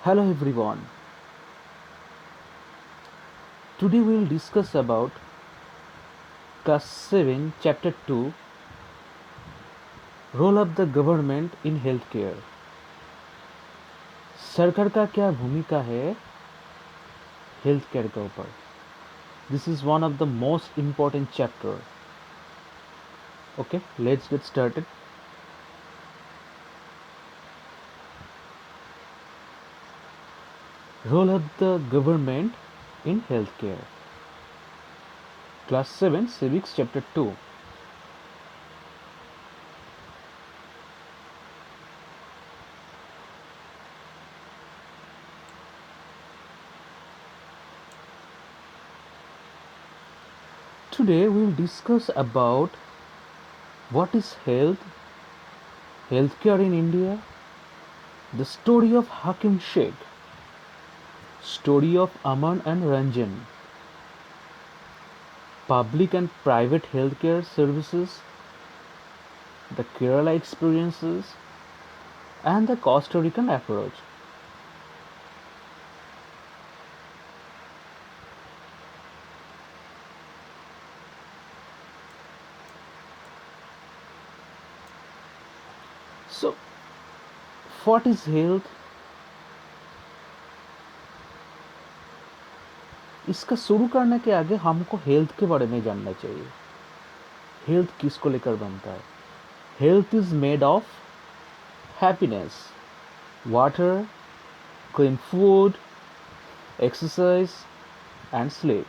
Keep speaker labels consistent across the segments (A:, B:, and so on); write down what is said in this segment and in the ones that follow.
A: Hello everyone. Today we will discuss about class 7 chapter 2 role of the government in healthcare. सरकार का क्या भूमिका है हेल्थ केयर के ऊपर. This is one of the most important chapter. Okay, let's get started. Role of the government in healthcare. Class 7 civics chapter 2. Today we will discuss about what is healthcare in India, the story of Hakim Sheikh, story of Aman and Ranjan, public and private healthcare services, the Kerala experiences, and the Costa Rican approach. So, what is health? इसका शुरू करने के आगे हमको health के बारे में जानना चाहिए. हेल्थ किसको लेकर बनता है? Health is made of happiness, water, clean food, exercise and sleep.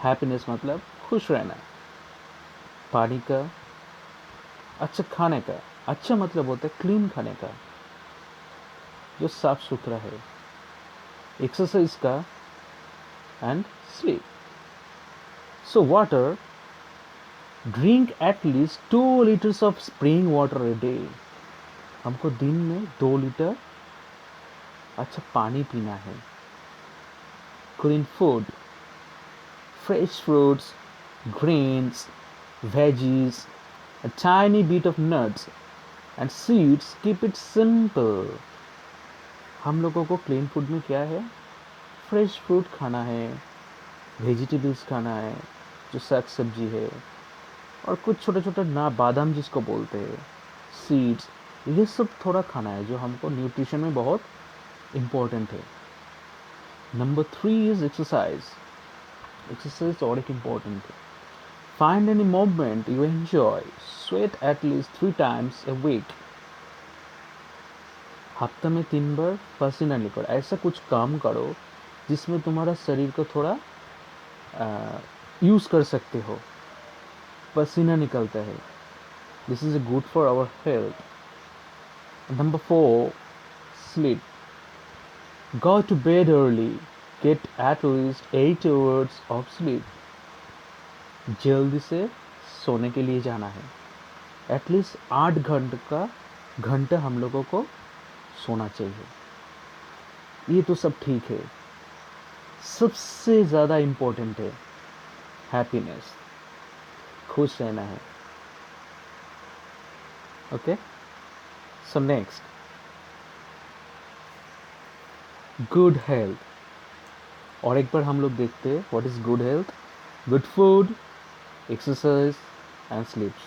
A: Happiness मतलब खुश रहना, पानी का, अच्छा खाने का. अच्छा मतलब होता है क्लीन खाने का, जो साफ सुथरा है, एक्सरसाइज का, and sleep. So water, drink at least 2 liters of spring water a day. हमको दिन में 2 लीटर अच्छा पानी पीना है. Clean food, fresh fruits, grains, veggies, a tiny bit of nuts and seeds. Keep it simple. हम लोगों को क्लीन फूड में क्या है? फ्रेश फ्रूट खाना है, वेजिटेबल्स खाना है, जो साग सब्जी है, और कुछ छोटा छोटा ना बादाम जिसको बोलते हैं, सीड्स, ये सब थोड़ा खाना है जो हमको न्यूट्रिशन में बहुत इम्पोर्टेंट है. Number 3 is exercise. एक्सरसाइज और एक इम्पोर्टेंट है. Find any movement you enjoy. Sweat at least 3 times a week. हफ्ते में 3 बार पसीना निकलो. ऐसा कुछ काम करो जिसमें तुम्हारा शरीर को थोड़ा यूज़ कर सकते हो. पसीना निकलता है. This is good for our health. Number 4, sleep. Go to bed early. Get at least 8 hours of sleep. जल्दी से सोने के लिए जाना है. एटलीस्ट 8 घंटा हम लोगों को सोना चाहिए. ये तो सब ठीक है. सबसे ज़्यादा इम्पोर्टेंट है हैप्पीनेस, खुश रहना है. Okay, so next, good health. और एक बार हम लोग देखते हैं what is good health. Good food, exercise and sleep.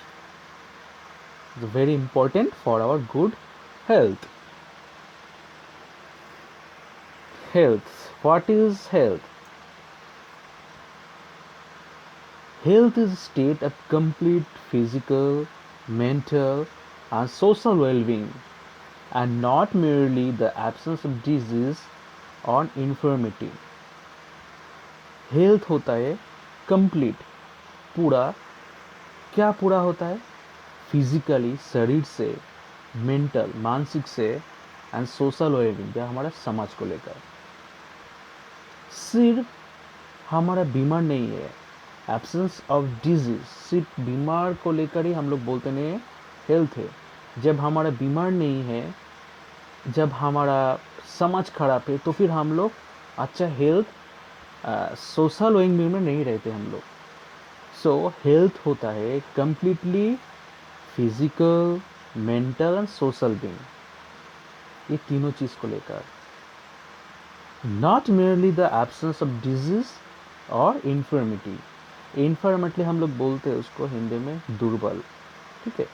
A: It's very important for our good health. Health. What is health? Health is a state of complete physical, mental, and social well-being, and not merely the absence of disease or infirmity. Health होता है complete, पूरा. क्या पूरा होता है? Physically, शरीर से, mental, मानसिक से, एंड सोशल वेलबींग, या हमारा समाज को लेकर. सिर्फ हमारा बीमार नहीं है, एब्सेंस ऑफ डिजीज, सिर्फ बीमार को लेकर ही हम लोग बोलते नहीं हेल्थ है. जब हमारा बीमार नहीं है, जब हमारा समाज खराब है, तो फिर हम लोग अच्छा हेल्थ, सोशल वेलबींग में नहीं रहते हम लोग. सो हेल्थ होता है completely physical, mental and social being. ये तीनों चीज़ को लेकर, not merely the absence of disease और इन्फर्मिटी। इन्फर्मिटी हम लोग बोलते हैं उसको हिंदी में दुर्बल, ठीक है,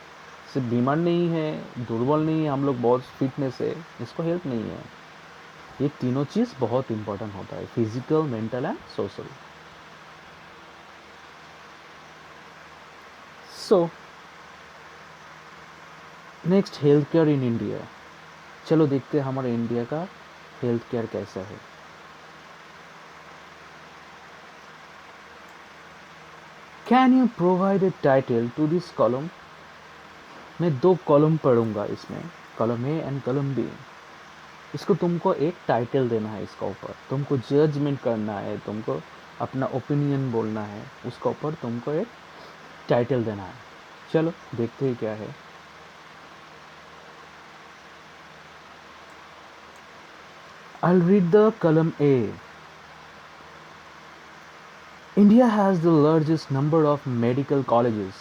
A: सिर्फ बीमार नहीं है, दुर्बल नहीं है, हम लोग बहुत फिटनेस है, इसको हेल्थ नहीं है। ये तीनों चीज़ बहुत इंपॉर्टेंट होता है, physical, mental and social. So next, health care in India. चलो देखते हैं हमारे इंडिया का हेल्थ केयर कैसा है। Can you provide a title to this column? मैं दो कॉलम पढ़ूंगा इसमें, column A and column B. इसको तुमको एक टाइटल देना है, इसका ऊपर तुमको जजमेंट करना है, तुमको अपना ओपिनियन बोलना है, उसका ऊपर तुमको एक टाइटल देना है। चलो देखते हैं क्या है। I'll read the column A. India has the largest number of medical colleges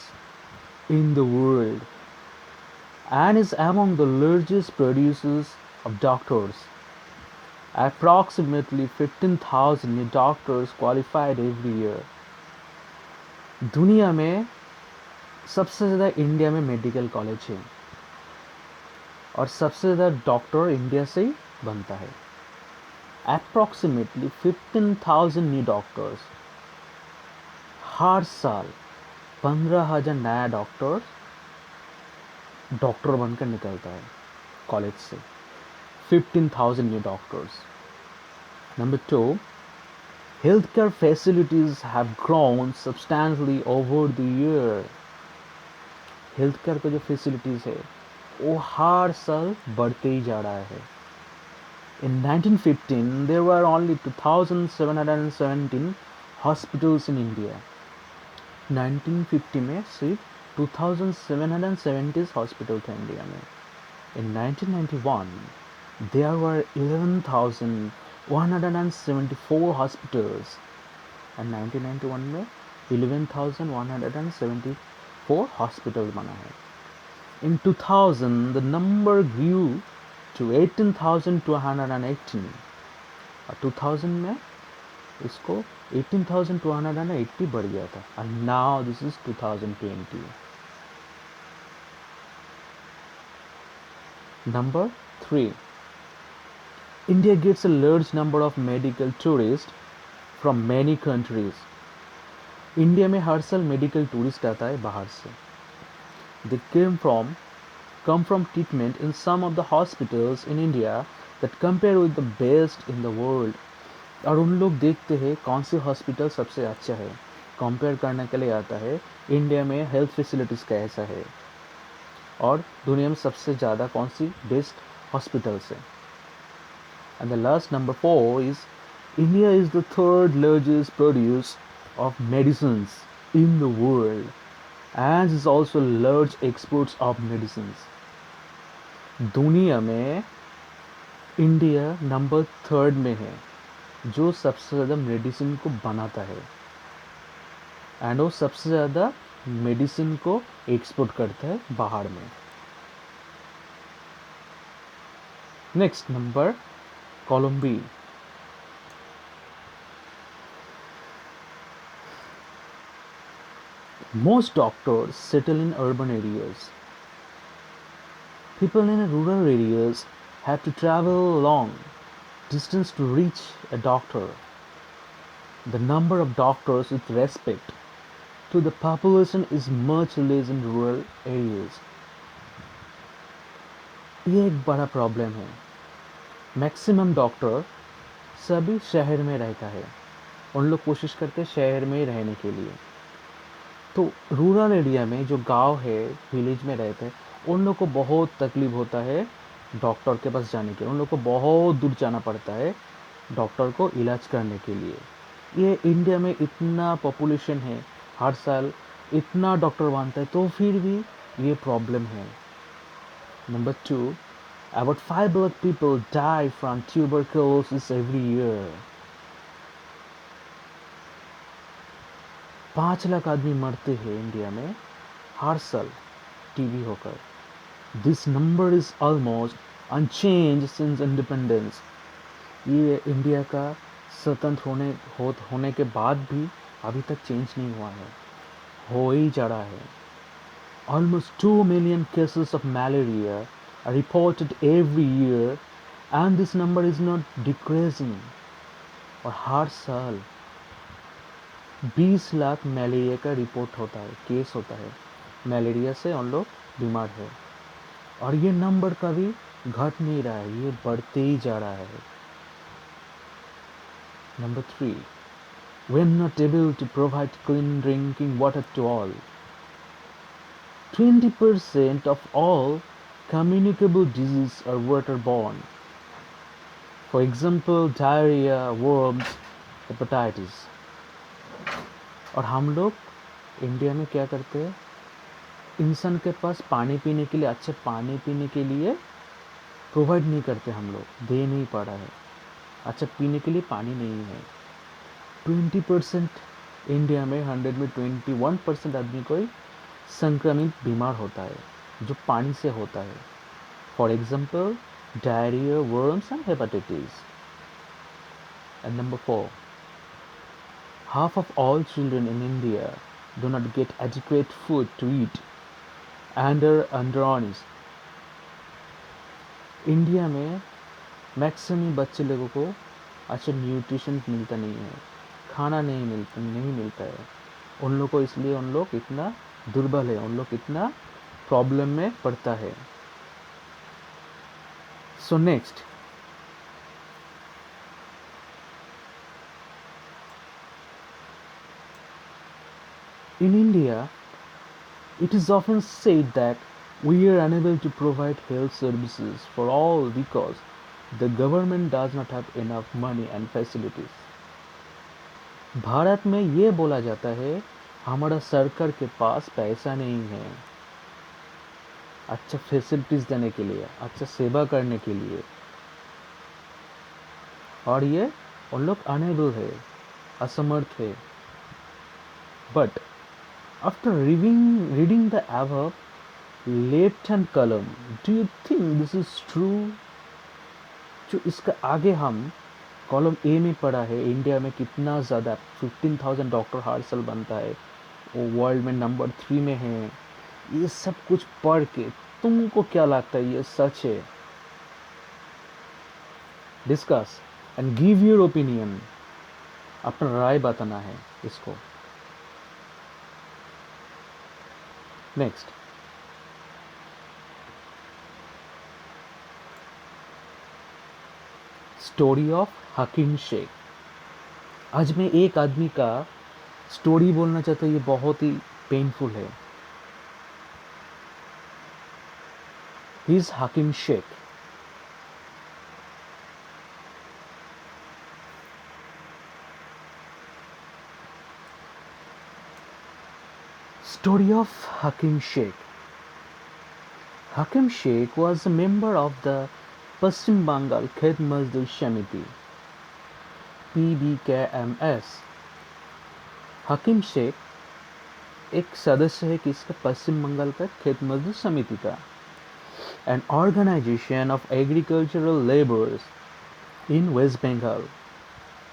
A: in the world and is among the largest producers of doctors. Approximately 15,000 new doctors qualified every year. दुनिया में सबसे ज़्यादा इंडिया में medical college है और सबसे ज़्यादा doctor India से ही बनता है। Approximately 15,000 new doctors. हर साल 15,000 नया डॉक्टर बनकर निकलता है कॉलेज से। 15,000 new doctors. Number 2, healthcare facilities have grown substantially over the year. Healthcare का जो फैसिलिटीज़ है वो हर साल बढ़ते ही जा रहा है। In 1915 there were only 2,717 hospitals in India. 1950 में सिर्फ 2,770 हॉस्पिटल थे इंडिया में। In 1991 there were 11,174 hospitals and 1991 में 11,174 hospitals बना है। In 2000 the number grew to 18,218 और 2000 में इसको 18,280 बढ़ गया था and now this is 2020. Number 3, India gets a large number of medical tourists from many countries. India में हर साल मेडिकल टूरिस्ट आता है बाहर से। They come from treatment in some of the hospitals in India that compare with the best in the world. और उन लोग देखते हैं कौन सी हॉस्पिटल सबसे अच्छा है, कंपेयर करने के लिए आता है इंडिया में हेल्थ फैसिलिटीज़ कैसा है और दुनिया में सबसे ज़्यादा कौन सी बेस्ट हॉस्पिटल्स है। And the last number 4 is India is the third largest produce of medicines in the world and is also large exports of medicines. दुनिया में इंडिया नंबर 3 में है जो सबसे ज़्यादा मेडिसिन को बनाता है एंड वो सबसे ज़्यादा मेडिसिन को एक्सपोर्ट करता है बाहर में। Next number column B, most doctors settle in urban areas. People in rural areas have to travel long distance to reach a doctor. The number of doctors with respect to the population is much less in rural areas. ये एक बड़ा problem है। Maximum doctor सभी शहर में रहता है, उन लोग कोशिश करते हैं शहर में ही रहने के लिए। तो रूरल एरिया में जो गांव है, विलेज में रहते हैं, उन लोग को बहुत तकलीफ होता है डॉक्टर के पास जाने के लिए। उन लोग को बहुत दूर जाना पड़ता है डॉक्टर को इलाज करने के लिए। ये इंडिया में इतना पॉपुलेशन है, हर साल इतना डॉक्टर बनता है, तो फिर भी ये प्रॉब्लम है। Number 2, about 5 lakh people die from tuberculosis every year. 5 lakh आदमी मरते हैं इंडिया में हर साल टीबी होकर। This number is almost unchanged since independence. ये इंडिया का स्वतंत्र होने के बाद भी अभी तक चेंज नहीं हुआ है, हो ही जा रहा है। Almost 2 million cases of malaria are reported every year, and this number is not decreasing. और हर साल 20 लाख मलेरिया का रिपोर्ट होता है, केस होता है, मलेरिया से उन लोग बीमार है। और ये नंबर कभी घट नहीं रहा है, ये बढ़ते ही जा रहा है। Number 3, we are not able to provide clean drinking water to all. 20% of all communicable diseases are waterborne. For example, diarrhea, worms, hepatitis. और हम लोग इंडिया में क्या करते हैं, इंसान के पास पानी पीने के लिए, अच्छे पानी पीने के लिए प्रोवाइड नहीं करते, हम लोग दे नहीं पा रहा है, अच्छा पीने के लिए पानी नहीं है। 20% इंडिया में 100 में 21% आदमी कोई संक्रमित बीमार होता है जो पानी से होता है। For example diarrhoea, worms and hepatitis. And number 4, half of all children in India do not get adequate food to eat and are undernourished. India में मैक्सिमम बच्चे लोगों को अच्छा न्यूट्रिशन मिलता नहीं है, खाना नहीं मिलता है उन लोग को, इसलिए उन लोग इतना दुर्बल है, उन लोग इतना प्रॉब्लम में पड़ता है। So next, in India, it is often said that we are unable to provide health services for all because the government does not have enough money and facilities. Bharat में ये बोला जाता है हमारा सरकार के पास पैसा नहीं है अच्छा फैसिलिटीज देने के लिए, अच्छा सेवा करने के लिए, और ये उन लोग अनेबल है, असमर्थ है। But after reading the above left hand column, do you think this is true? जो इसका आगे हम कॉलम ए में पढ़ा है, इंडिया में कितना ज़्यादा 15,000 डॉक्टर हर साल बनता है, वो वर्ल्ड में नंबर 3 में है, ये सब कुछ पढ़ के तुमको क्या लगता है ये सच है? Discuss and give your opinion, अपना राय बताना है इसको। Next, story of Hakim Sheikh. आज मैं एक आदमी का स्टोरी बोलना चाहता हूँ, ये बहुत ही पेनफुल है। He is Hakim Sheikh. Story of Hakim Sheikh. Hakim Sheikh was a member of the Paschim Bengal Khet Mazdoor Samiti, PBKMS. हकीम शेख एक सदस्य है किसका, पश्चिम बंगाल का खेत मजदूर समिति का, an organisation of agricultural labours in West Bengal.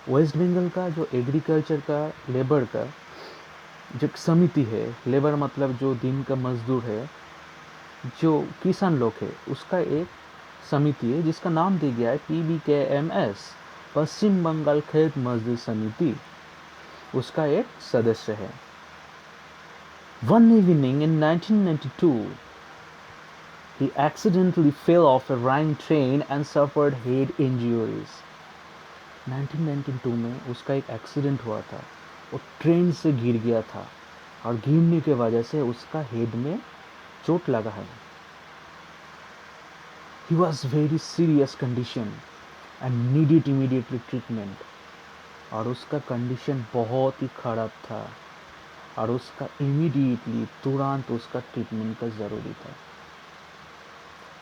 A: West Bengal का जो एग्रीकल्चर का लेबर का जो समिति है, लेबर मतलब जो दिन का मजदूर है, जो किसान लोग है, उसका एक समिति है जिसका नाम दिया गया है PBKMS, पश्चिम बंगाल खेत मजदूर समिति, उसका एक सदस्य है। One evening in 1992, he accidentally fell off a running train and suffered head injuries. 1992 में उसका एक एक्सीडेंट हुआ था, वो ट्रेन से गिर गया था और गिरने के वजह से उसका हेड में चोट लगा है। He was very serious condition and needed immediately treatment. और उसका कंडीशन बहुत ही खराब था और उसका इमीडिएटली तुरंत उसका ट्रीटमेंट का ज़रूरी था।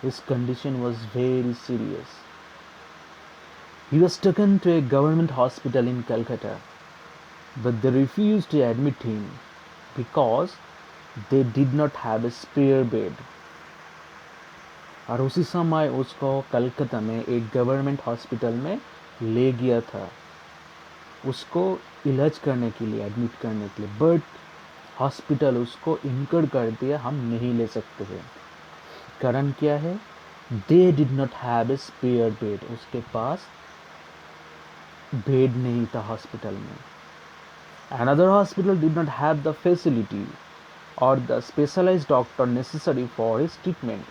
A: His condition was very serious. He was taken to a government hospital in Calcutta, but they refused to admit him because they did not have a spare bed. और उसी समय उसको कलकत्ता में एक गवर्नमेंट हॉस्पिटल में ले गया था उसको इलाज करने के लिए, एडमिट करने के लिए, बट हॉस्पिटल उसको इनकार कर दिया, हम नहीं ले सकते हैं। कारण क्या है? They did not have a spare bed, उसके पास बेड नहीं था हॉस्पिटल में। Another hospital did not have the facility और the specialised doctor necessary for his treatment.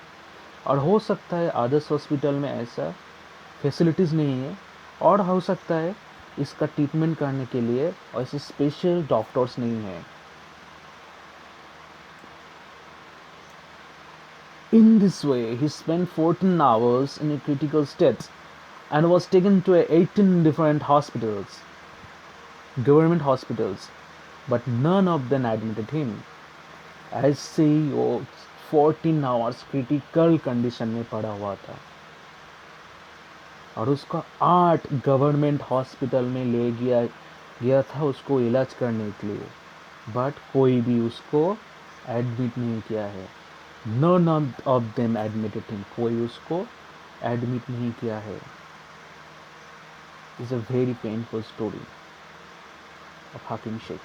A: और हो सकता है अदर्स हॉस्पिटल में ऐसा फैसिलिटीज़ नहीं है, और हो सकता है इसका ट्रीटमेंट करने के लिए ऐसे स्पेशल डॉक्टर्स नहीं हैं। In this way, he spent 14 hours in a critical state and was taken to 18 different hospitals, government hospitals, but none of them admitted him. ऐसे ही वो 14 आवर्स क्रिटिकल कंडीशन में पड़ा हुआ था और उसका 8 गवर्नमेंट हॉस्पिटल में ले गया था उसको इलाज करने के लिए, बट कोई भी उसको एडमिट नहीं किया है। None of them admitted him, कोई उसको एडमिट नहीं किया है। It's a very painful story of Hakim Sheikh.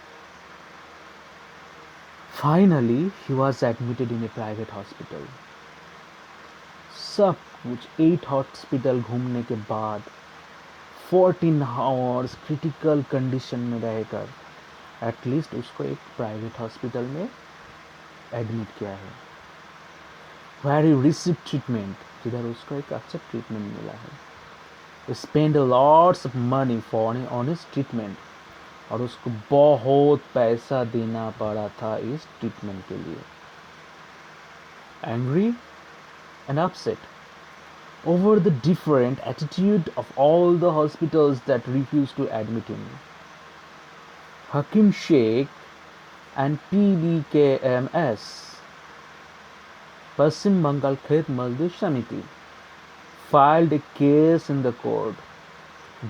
A: Finally he was admitted in a private hospital. सब कुछ 8 हॉस्पिटल घूमने के बाद 14 आवर्स क्रिटिकल कंडीशन में रहकर एटलीस्ट उसको एक प्राइवेट हॉस्पिटल में एडमिट किया है, where he received treatment, जिधर उसको एक अच्छा ट्रीटमेंट मिला है। He spent lots of money on his treatment, और उसको बहुत पैसा देना पड़ा था इस ट्रीटमेंट के लिए। Angry and upset over the different attitude of all the hospitals that refused to admit him, Hakim Sheikh and PBKMS, पश्चिम बंगाल खेत मजदूर समिति, filed a case in the court।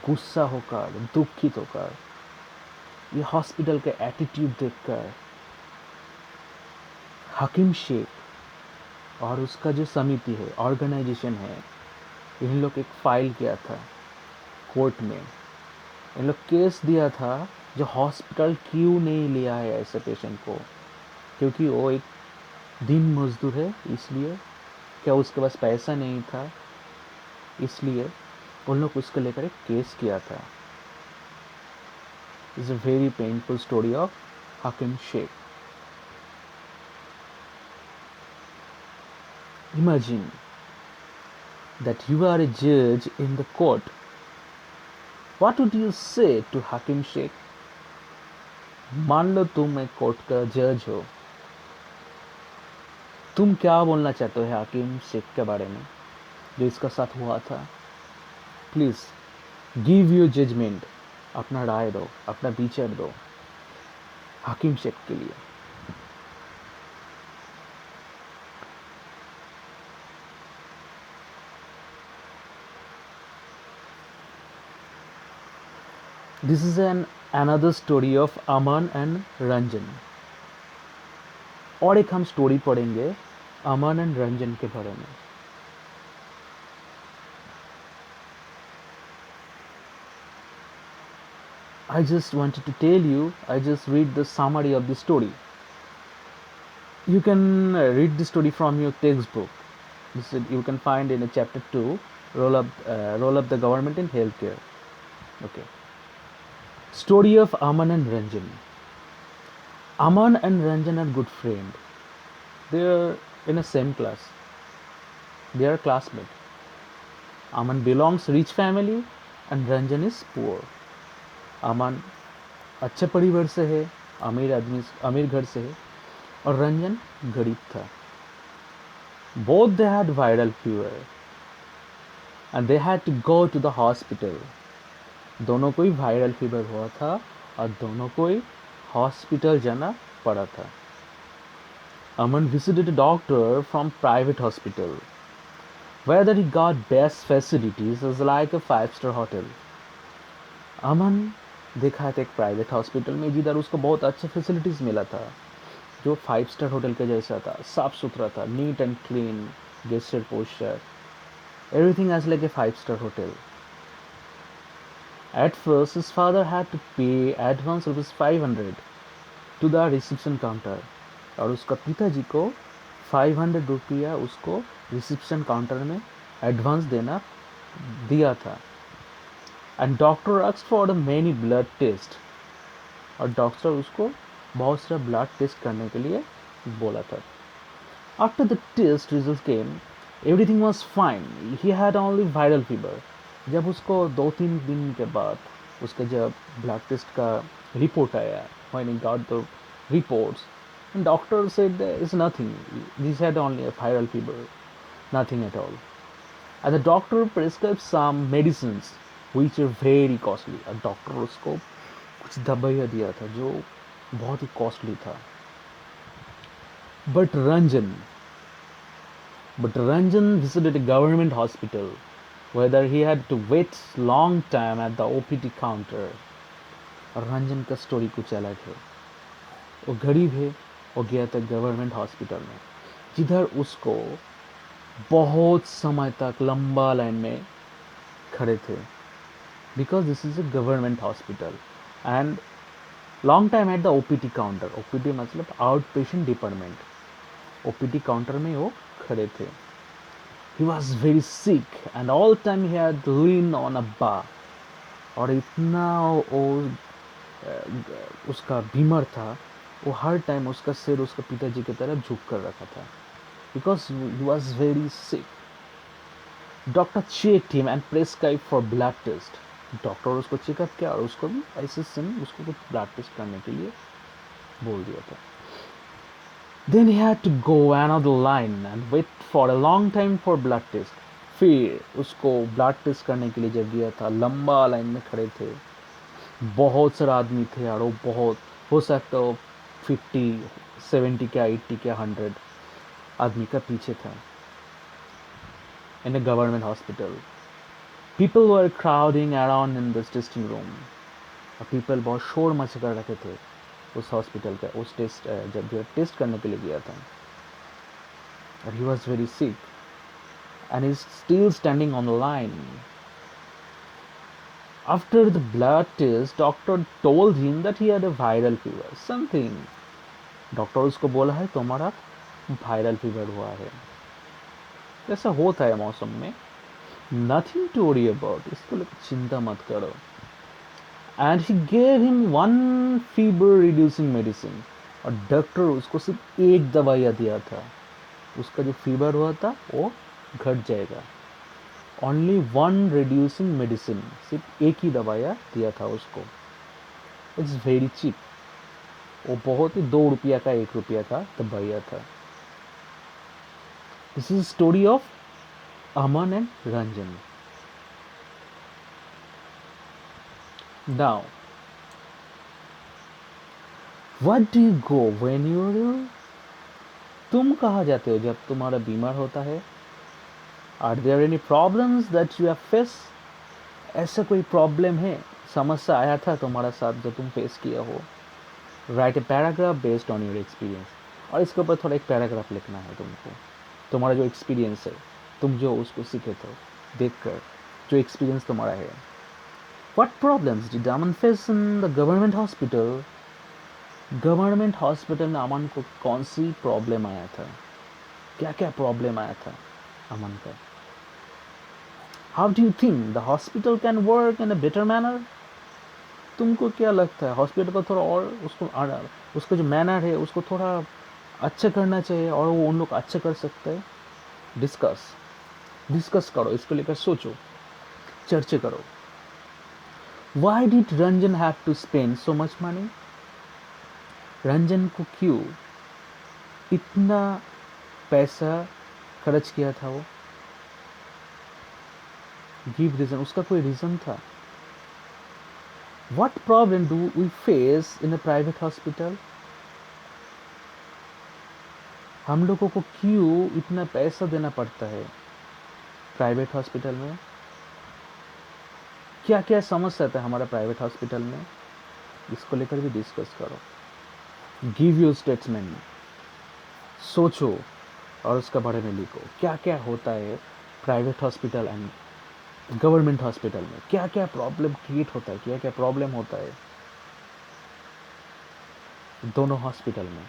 A: गुस्सा होकर, दुखित होकर, ये हॉस्पिटल के एटीट्यूड देखकर हकीम शेख और उसका जो समिति है, ऑर्गेनाइजेशन है, इन लोग एक फाइल किया था कोर्ट में। इन लोग केस दिया था जो हॉस्पिटल क्यों नहीं लिया है ऐसे पेशेंट को, क्योंकि वो एक दिन मजदूर है, इसलिए क्या उसके पास पैसा नहीं था, इसलिए उन लोग उसको लेकर एक केस किया था। It's a very painful story of Hakim Sheikh. Imagine that you are a judge in the court. What would you say to Hakim Sheikh? मान लो तुम एक कोर्ट का जज हो, तुम क्या बोलना चाहते हो हाकिम शेख के बारे में जो इसका साथ हुआ था? प्लीज गिव योर जजमेंट, अपना राय दो, अपना विचार दो हाकिम शेख के लिए। This is another story of Aman and Ranjan. और एक हम स्टोरी पढ़ेंगे अमन एंड रंजन के बारे में। I just wanted to tell you, I just read the summary of the story. You can read the story from your textbook. This is, you can find in a chapter 2, role of the government in healthcare. Okay. Story of Aman and Ranjan. Aman and Ranjan are good friends. They are in the same class. They are classmates. Aman belongs to rich family and Ranjan is poor. Aman अच्छे परिवार से है, अमीर घर से है, और रंजन गरीब था। Both they had viral fever and they had to go to the hospital. दोनों को ही वायरल फीवर हुआ था और दोनों को ही हॉस्पिटल जाना पड़ा था। Aman visited a doctor from private hospital, where he got best facilities as like a 5-star hotel. अमन देखा था एक प्राइवेट हॉस्पिटल में जिधर उसको बहुत अच्छे फैसिलिटीज़ मिला था, जो 5 स्टार होटल के जैसा था, साफ सुथरा था, neat and clean, gesture posture, everything as like a 5-star hotel. At first, his father had to pay advance rupees 500 to the reception counter, और उसका पिताजी को 500 रुपया उसको रिसेप्शन काउंटर में एडवांस देना दिया था. And doctor asked for the many blood test, और डॉक्टर उसको बहुत सारा ब्लड टेस्ट करने के लिए बोला था. After the test result came, everything was fine, he had only viral fever. जब उसको 2-3 दिन के बाद उसका जब ब्लड टेस्ट का रिपोर्ट आया, when he got the reports, and doctor said there is nothing, this had only a viral fever, nothing at all. And the doctor prescribed some medicines which are very costly. और doctor उसको कुछ दवाइयाँ दिया था जो बहुत ही costly था. But Ranjan visited a government hospital whether he had to wait long time at the OPD counter. और रंजन का स्टोरी कुछ अलग है. वो गरीब है, वो गया था गवर्नमेंट हॉस्पिटल में, जिधर उसको बहुत समय तक लंबा लाइन में खड़े थे, because this is a government hospital. And long time at the OPD counter. OPD मतलब out patient department. OPD counter में वो खड़े थे. He was very sick and all time he had lean on a bar. और इतना वो उसका बीमार था, वो हर टाइम उसका सिर उसका पिताजी की तरफ झुक कर रखा था, because he was very sick. Doctor check him and prescribe for blood test. Doctor उसको चेकअप किया और उसको भी ऐसे उसको कुछ ब्लड टेस्ट करने के लिए बोल दिया था. Then he had to go another line and wait for a long time for blood test. फिर उसको ब्लड टेस्ट करने के लिए जब गया था, लंबा लाइन में खड़े थे, बहुत सारे आदमी थे, और वो बहुत हो सकता हो 50, 70 क्या 80 क्या 100 आदमी का पीछे था. In a government hospital, people were crowding around in this testing room. और पीपल बहुत शोर मचा कर रखे थे उस हॉस्पिटल का, उस टेस्ट जब जो टेस्ट करने के लिए गया था. और ही was very sick and he is still standing on the line. After the blood test, doctor told him that he had a viral fever. Something. Doctor उसको बोला है तुम्हारा वायरल फीवर हुआ है. ऐसा होता है मौसम में. नथिंग टू वरी अबाउट, इसको लेकर चिंता मत करो. And he gave him 1 fever reducing medicine. और डॉक्टर उसको सिर्फ एक दवाइयाँ दिया था, उसका जो फीवर हुआ था वो घट जाएगा. ओनली 1 रिड्यूसिंग मेडिसिन, सिर्फ एक ही दवाइयाँ दिया था उसको. It's very cheap. वो बहुत ही 2 रुपया का 1 रुपया का दवाइयाँ था. This is story of Aman and Ranjan. Now what do you go when you are ill? तुम कहाँ जाते हो जब तुम्हारा बीमार होता है? Are there any problems that you have face? ऐसा कोई प्रॉब्लम है, समस्या आया था तुम्हारा साथ जो तुम फेस किया हो? Right a paragraph based on your experience. और इसके ऊपर थोड़ा एक पैराग्राफ लिखना है तुमको, तुम्हारा जो एक्सपीरियंस है, तुम जो उसको सीखे थे देख कर, जो एक्सपीरियंस तुम्हारा है. What problems did Aman face in the government hospital? Government hospital में अमन को कौन सी प्रॉब्लम आया था, क्या क्या प्रॉब्लम आया था अमन का? How do you think the hospital can work in a better manner? तुमको क्या लगता है हॉस्पिटल को थोड़ा और उसका जो मैनर है उसको थोड़ा अच्छा करना चाहिए, और वो उन लोग अच्छा कर सकते हैं? डिस्कस करो, इसको लेकर सोचो, चर्चा करो. Why did Ranjan have to spend so much money? Ranjan को क्यों इतना पैसा खर्च किया था वो? गिव रीजन, उसका कोई रीजन था. What problem do we face in a private hospital? हम लोगों को क्यों इतना पैसा देना पड़ता है प्राइवेट हॉस्पिटल में? क्या क्या समस्या था हमारा प्राइवेट हॉस्पिटल में, इसको लेकर भी डिस्कस करो. गिव योर स्टेटमेंट, सोचो, और उसके बारे में लिखो क्या क्या होता है private hospital and government hospital में, क्या क्या प्रॉब्लम क्रिएट होता है, क्या क्या प्रॉब्लम होता है दोनों हॉस्पिटल में.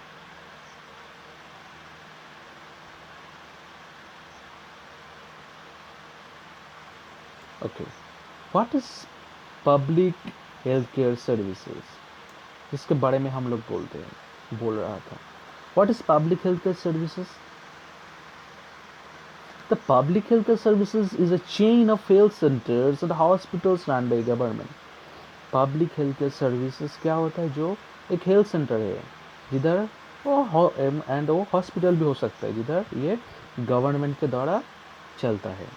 A: Okay, what is public health care services, जिसके बारे में हम लोग बोल रहा था. What is public health care services? The public healthcare services is a chain of health centers and hospitals run by government. Public health care services क्या होता है? जो एक हेल्थ सेंटर है जिधर वो हॉस्पिटल भी हो सकता है जिधर ये गवर्नमेंट के द्वारा चलता है.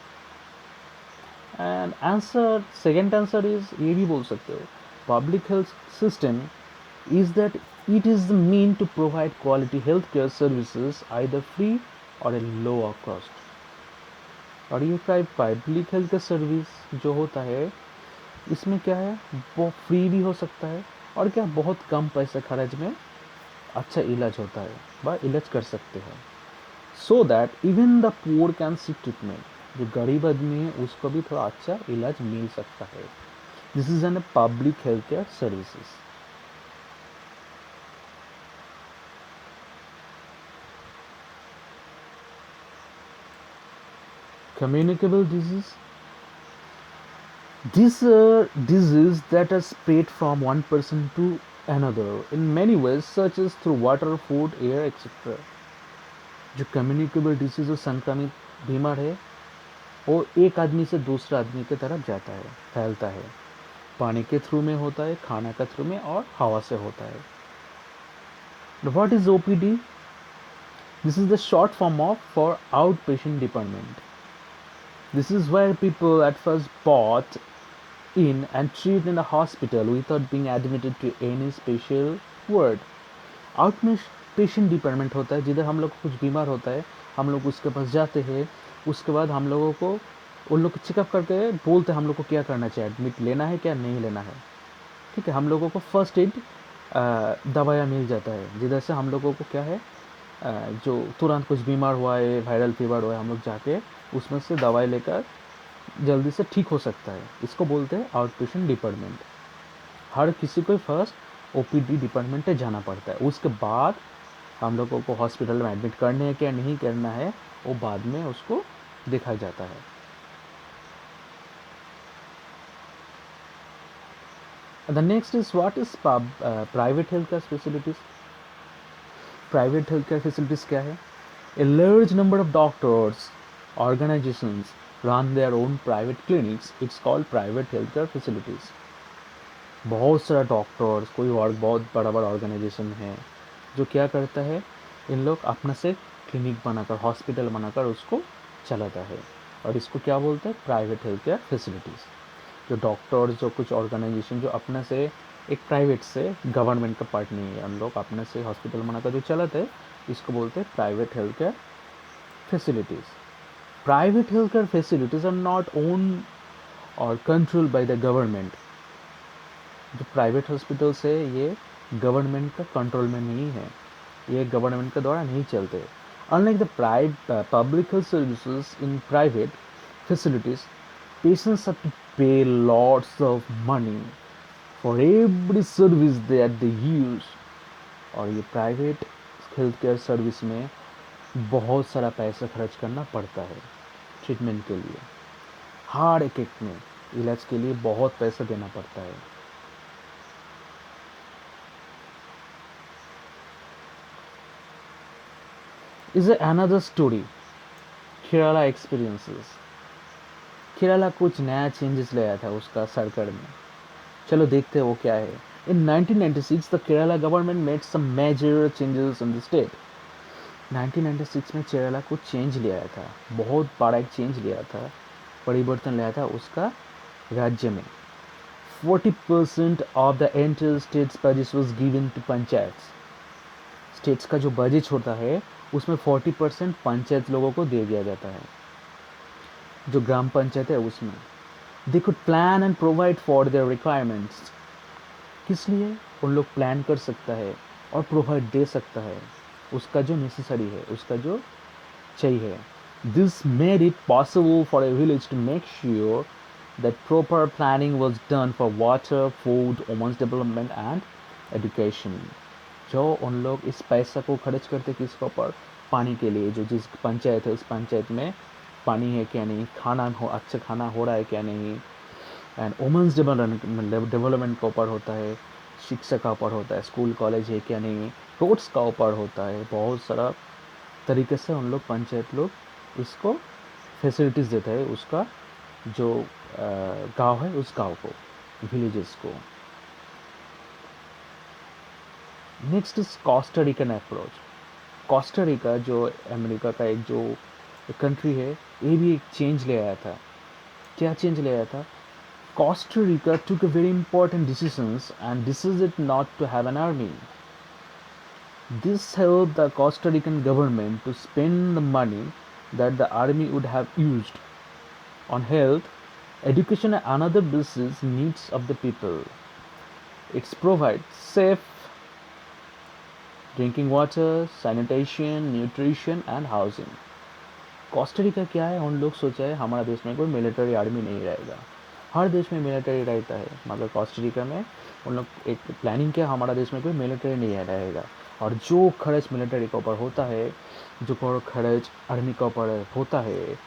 A: And answer, second answer is, ये भी बोल सकते हो, public health system is that it is the mean to provide quality health care services either free or a lower cost. और ये पब्लिक हेल्थ केयर सर्विस जो होता है इसमें क्या है, वो फ्री भी हो सकता है और क्या बहुत कम पैसे खर्च में अच्छा इलाज होता है, वह इलाज कर सकते हैं. So that even the poor can seek treatment, जो गरीब आदमी है उसको भी थोड़ा अच्छा इलाज मिल सकता है. This is an public health care services. Communicable disease. These are diseases that are spread from one person to another in many ways, such as through water, food, air, etc. जो कम्युनिकेबल डिजीज और संक्रमित बीमार है वो एक आदमी से दूसरे आदमी की तरफ जाता है, फैलता है. पानी के थ्रू में होता है, खाना के थ्रू में और हवा से होता है. What is OPD? This is the short form of for out patient department. This is where people at first bought in and treated in a hospital without being admitted to any special ward. Out में patient department होता है जिधर हम लोग को कुछ बीमार होता है, हम लोग उसके पास जाते हैं, उसके बाद हम लोगों को उन लोग चेकअप करके बोलते हैं हम लोग को क्या करना चाहिए, एडमिट लेना है क्या नहीं लेना है. ठीक है, हम लोगों को फर्स्ट एड दवाया मिल जाता है जिधर से हम लोगों को क्या है जो तुरंत कुछ बीमार हुआ है, वायरल फीवर हुआ है, हम लोग जाके उसमें से दवाई लेकर जल्दी से ठीक हो सकता है. इसको बोलते हैं आउट पेशेंट डिपार्टमेंट. हर किसी को फर्स्ट ओपीडी डिपार्टमेंट में जाना पड़ता है, उसके बाद हम लोगों को हॉस्पिटल में एडमिट करने है क्या नहीं करना है वो बाद में उसको देखा जाता है. The next is what is private health care facilities. Private health care facilities क्या है? A large number of doctors organisations run their own private clinics, it's called private health care facilities. बहुत सारा डॉक्टर्स, कोई और बहुत बड़ा बड़ा organisation है जो क्या करता है, इन लोग अपना से क्लिनिक बनाकर, हॉस्पिटल बनाकर उसको चलाता है और इसको क्या बोलते हैं? Private health care facilities. जो डॉक्टर्स, जो कुछ ऑर्गेनाइजेशन जो अपने से एक प्राइवेट से, गवर्नमेंट का पार्ट नहीं है, हम लोग अपने से हॉस्पिटल बनाकर जो चलाते हैं इसको बोलते हैं private health care facilities. Private health care facilities are not own or control by the government. जो प्राइवेट हॉस्पिटल्स है ये गवर्नमेंट का कंट्रोल में नहीं है, ये गवर्नमेंट के द्वारा नहीं चलते. Unlike the public health services in private facilities, patients have to pay lots of money for every service that they use. और ये प्राइवेट हेल्थ केयर सर्विस में बहुत सारा पैसा खर्च करना पड़ता है ट्रीटमेंट के लिए. हर एक में इलाज के लिए बहुत पैसा देना पड़ता है. Is another story, Kerala experiences. Kerala कुछ नया चेंजेस ले आया था उसका सरकार में. चलो देखते हैं वो क्या है. In 1996 the Kerala government made some major changes in the state. 1996 में केरला कुछ चेंज ले आया था, बहुत बड़ा एक चेंज ले आया था, परिवर्तन ले आया था उसका राज्य में. 40% of the entire state's budget was given to panchayat. State's का जो बजट होता है उसमें 40% पंचायत लोगों को दे दिया जाता है, जो ग्राम पंचायत है उसमें. They could plan and provide for their requirements. किस लिए? उन लोग प्लान कर सकता है और प्रोवाइड दे सकता है उसका जो नेसेसरी है, उसका जो चाहिए. This made it possible for a village to make sure that proper planning was done for water, food, women's development and education. जो उन लोग इस पैसा को खर्च करते किसके ऊपर, पानी के लिए. जो जिस पंचायत है उस पंचायत में पानी है क्या नहीं, खाना हो अच्छा खाना हो रहा है क्या नहीं, एंड वुमेंस डेवलपमेंट का ऊपर होता है, शिक्षा का ऊपर होता है, स्कूल कॉलेज है क्या नहीं, रोड्स का ऊपर होता है. बहुत सारा तरीके से उन लोग पंचायत लोग इसको फैसिलिटीज़ देता है उसका जो गांव है उस गांव को, विलेजेस को. Next is Costa Rican approach. Costa Rica जो अमेरिका का एक जो कंट्री है, ये भी एक चेंज ले आया था. क्या चेंज ले आया था? Costa Rica took a very important decisions and decided not to have an army. This helped the Costa Rican government to spend the money that the army would have used on health, education and another basic needs of the people. It provides safe drinking water, sanitation, nutrition and housing. Costa Rica क्या है, उन लोग सोचा है हमारा देश में कोई मिलिट्री आर्मी नहीं रहेगा. हर देश में मिलिट्री रहता है, मगर कोस्टारिका में उन लोग एक प्लानिंग किया हमारा देश में कोई मिलिट्री नहीं रहेगा. और जो खर्च मिलिट्री के ऊपर होता है, जो खर्च आर्मी के ऊपर होता है,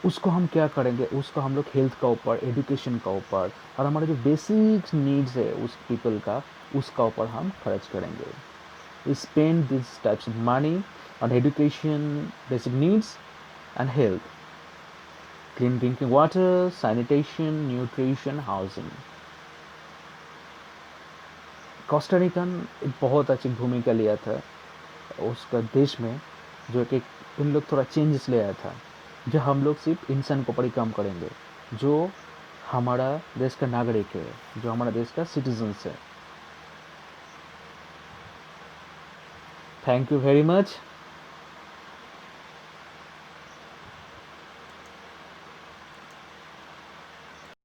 A: उसको हम क्या करेंगे, उसको हम लोग हेल्थ का ऊपर, एजुकेशन का ऊपर और हमारे जो बेसिक नीड्स है उस पीपल का, उसका ऊपर हम खर्च करेंगे. Spend these types of money on education, basic needs, and health, clean drinking water, sanitation, nutrition, housing. Costa Rican एक बहुत अच्छी भूमिका लिया था उसका देश में, जो कि इन लोग थोड़ा चेंजेस ले आया था. जो हम लोग सिर्फ इंसान को ऊपर ही काम करेंगे, जो हमारा देश का नागरिक है, जो हमारा देश का सिटीजन्स है. Thank you very much.